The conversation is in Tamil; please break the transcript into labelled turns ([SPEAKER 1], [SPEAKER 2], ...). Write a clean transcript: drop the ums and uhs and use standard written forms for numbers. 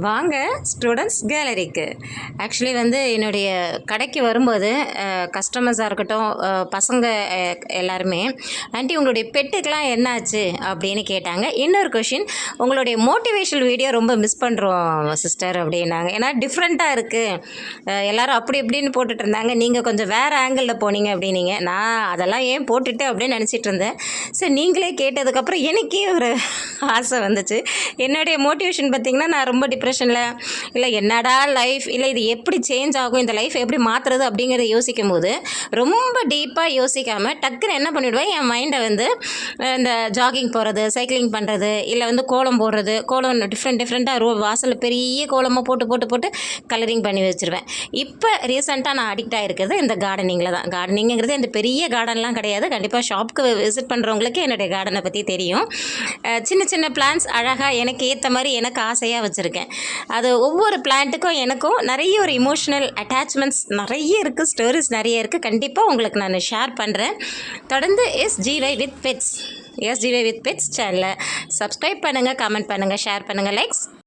[SPEAKER 1] வாங்க ஸ்டூடெண்ட்ஸ் கேலரிக்கு. ஆக்சுவலி என்னுடைய கடைக்கு வரும்போது கஸ்டமர்ஸாக இருக்கட்டும், பசங்க எல்லாருமே, ஆண்டி உங்களுடைய பெட்டுக்கெலாம் என்னாச்சு அப்படின்னு கேட்டாங்க. இன்னொரு கொஷின், உங்களுடைய மோட்டிவேஷனல் வீடியோ ரொம்ப மிஸ் பண்ணுறோம் சிஸ்டர் அப்படின்னாங்க. ஏன்னா டிஃப்ரெண்ட்டாக இருக்குது, எல்லோரும் அப்படி இப்படின்னு போட்டுட்டு இருந்தாங்க, நீங்கள் கொஞ்சம் வேறு ஆங்கிளில் போனீங்க அப்படின்னீங்க. நான் அதெல்லாம் ஏன் போட்டுட்டு அப்படின்னு நினச்சிட்டு இருந்தேன். சரி, நீங்களே கேட்டதுக்கப்புறம் எனக்கே ஒரு ஆசை வந்துச்சு. என்னுடைய மோட்டிவேஷன் பார்த்திங்கன்னா, நான் ரொம்ப டிப்ரெஷனில் இல்லை என்னடா லைஃப், இல்லை இது எப்படி சேஞ்ச் ஆகும், இந்த லைஃப் எப்படி மாற்றுறது அப்படிங்கிறத யோசிக்கும் போது ரொம்ப டீப்பாக யோசிக்காமல் டக்குன்னு என்ன பண்ணிவிடுவேன், என் மைண்டை இந்த ஜாகிங் போகிறது, சைக்கிளிங் பண்ணுறது, இல்லை கோலம் போடுறது, கோலம் டிஃப்ரெண்ட்டாக வாசலில் பெரிய கோலமாக போட்டு போட்டு போட்டு கலரிங் பண்ணி வச்சுருவேன். இப்போ ரீசெண்டாக நான் அடிக்ட் ஆகிருக்கிறது இந்த கார்டனிங்கில் தான். கார்டனிங்கிறது இந்த பெரிய கார்டன்லாம் கிடையாது. கண்டிப்பாக ஷாப்புக்கு விசிட் பண்ணுறவங்களுக்கு என்னுடைய கார்டனை பற்றி தெரியும். சின்ன சின்ன பிளான்ஸ் அழகாக எனக்கு ஏற்ற மாதிரி எனக்கு ஆசையாக வச்சுருக்கேன். அது ஒவ்வொரு பிளான்ட்டுக்கும் எனக்கும் நிறைய ஒரு இமோஷனல் அட்டாச்மெண்ட்ஸ் நிறைய இருக்குது, ஸ்டோரிஸ் நிறைய இருக்குது. கண்டிப்பாக உங்களுக்கு நான் ஷேர் பண்ணுறேன். தொடர்ந்து SGY with Pets சேனலை சப்ஸ்கிரைப் பண்ணுங்கள், கமெண்ட் பண்ணுங்கள், ஷேர் பண்ணுங்கள், லைக்ஸ்